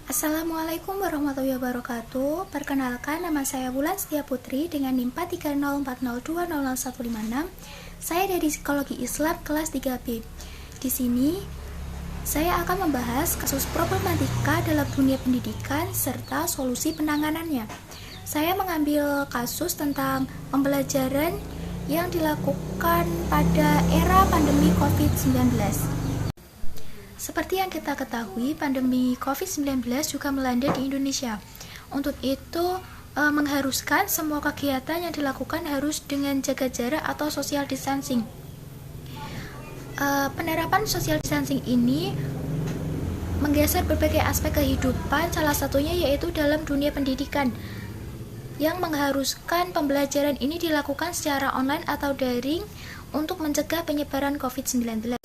Assalamualaikum warahmatullahi wabarakatuh. Perkenalkan, nama saya Wulan Setia Putri dengan NIM 43040200156. Saya dari Psikologi Islam kelas 3B. Di sini saya akan membahas kasus problematika dalam dunia pendidikan serta solusi penanganannya. Saya mengambil kasus tentang pembelajaran yang dilakukan pada era pandemi COVID-19. Seperti yang kita ketahui, pandemi COVID-19 juga melanda di Indonesia. Untuk itu, mengharuskan semua kegiatan yang dilakukan harus dengan jaga jarak atau social distancing. Penerapan social distancing ini menggeser berbagai aspek kehidupan, salah satunya yaitu dalam dunia pendidikan, yang mengharuskan pembelajaran ini dilakukan secara online atau daring untuk mencegah penyebaran COVID-19.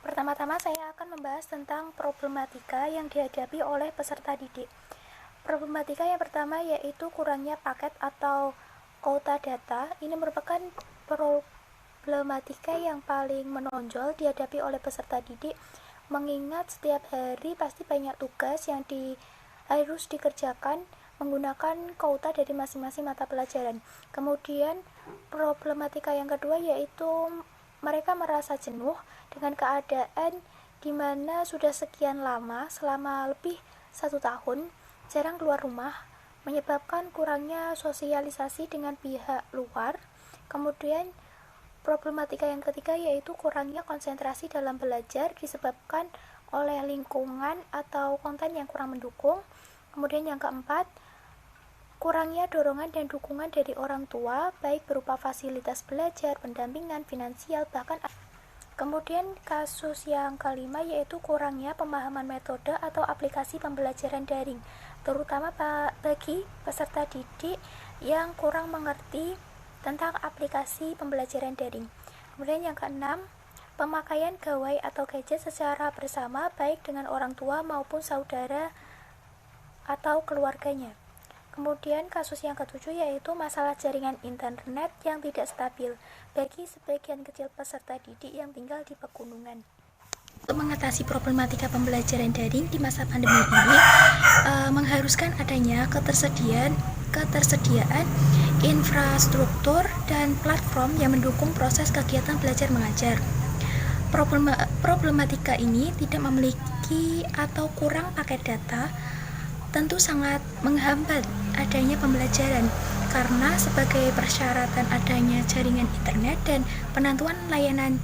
Pertama-tama saya akan membahas tentang problematika yang dihadapi oleh peserta didik. Problematika yang pertama yaitu kurangnya paket atau kuota data. Ini merupakan problematika yang paling menonjol dihadapi oleh peserta didik, mengingat setiap hari pasti banyak tugas yang harus dikerjakan menggunakan kuota dari masing-masing mata pelajaran. Kemudian problematika yang kedua yaitu mereka merasa jenuh dengan keadaan di mana sudah sekian lama, selama lebih 1 tahun, jarang keluar rumah, menyebabkan kurangnya sosialisasi dengan pihak luar. Kemudian problematika yang ketiga yaitu kurangnya konsentrasi dalam belajar disebabkan oleh lingkungan atau konten yang kurang mendukung. Kemudian yang keempat, kurangnya dorongan dan dukungan dari orang tua, baik berupa fasilitas belajar, pendampingan, finansial, bahkan. Kemudian kasus yang kelima yaitu kurangnya pemahaman metode atau aplikasi pembelajaran daring, terutama bagi peserta didik yang kurang mengerti tentang aplikasi pembelajaran daring. Kemudian yang keenam, pemakaian gawai atau gadget secara bersama, baik dengan orang tua maupun saudara atau keluarganya. Kemudian kasus yang ketujuh yaitu masalah jaringan internet yang tidak stabil bagi sebagian kecil peserta didik yang tinggal di pegunungan. Untuk mengatasi problematika pembelajaran daring di masa pandemi ini, mengharuskan adanya ketersediaan infrastruktur dan platform yang mendukung proses kegiatan belajar mengajar. Problematika ini tidak memiliki atau kurang paket data tentu sangat menghambat adanya pembelajaran, karena sebagai persyaratan adanya jaringan internet dan penentuan layanan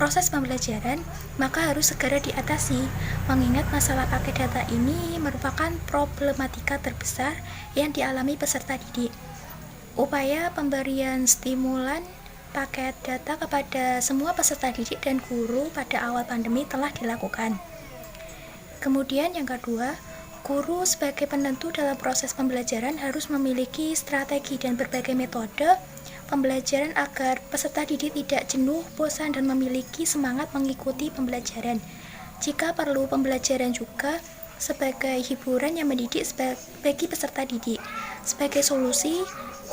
proses pembelajaran, maka harus segera diatasi, mengingat masalah paket data ini merupakan problematika terbesar yang dialami peserta didik. Upaya pemberian stimulan paket data kepada semua peserta didik dan guru pada awal pandemi telah dilakukan. Kemudian yang kedua, guru sebagai penentu dalam proses pembelajaran harus memiliki strategi dan berbagai metode pembelajaran agar peserta didik tidak jenuh, bosan, dan memiliki semangat mengikuti pembelajaran. Jika perlu, pembelajaran juga sebagai hiburan yang mendidik bagi peserta didik. Sebagai solusi,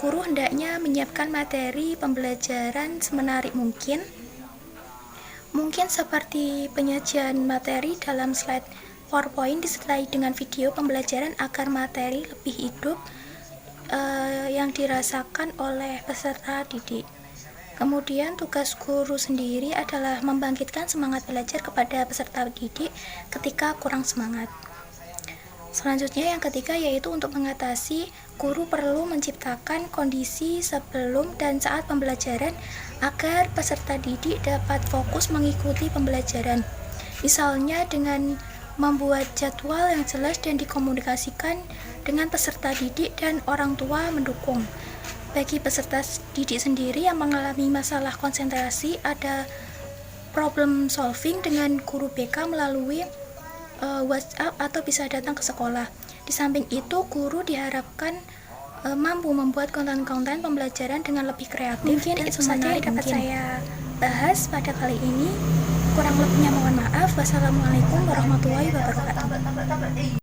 guru hendaknya menyiapkan materi pembelajaran semenarik mungkin seperti penyajian materi dalam slide PowerPoint disertai dengan video pembelajaran agar materi lebih hidup yang dirasakan oleh peserta didik. Kemudian tugas guru sendiri adalah membangkitkan semangat belajar kepada peserta didik ketika kurang semangat. Selanjutnya yang ketiga yaitu untuk mengatasi, guru perlu menciptakan kondisi sebelum dan saat pembelajaran agar peserta didik dapat fokus mengikuti pembelajaran. Misalnya dengan membuat jadwal yang jelas dan dikomunikasikan dengan peserta didik dan orang tua mendukung. Bagi peserta didik sendiri yang mengalami masalah konsentrasi, ada problem solving dengan guru BK melalui WhatsApp atau bisa datang ke sekolah. Di samping itu, guru diharapkan mampu membuat konten-konten pembelajaran dengan lebih kreatif. Mungkin itu saja yang dapat saya bahas pada kali ini. Kurang lebihnya mohon maaf. Wassalamualaikum warahmatullahi wabarakatuh.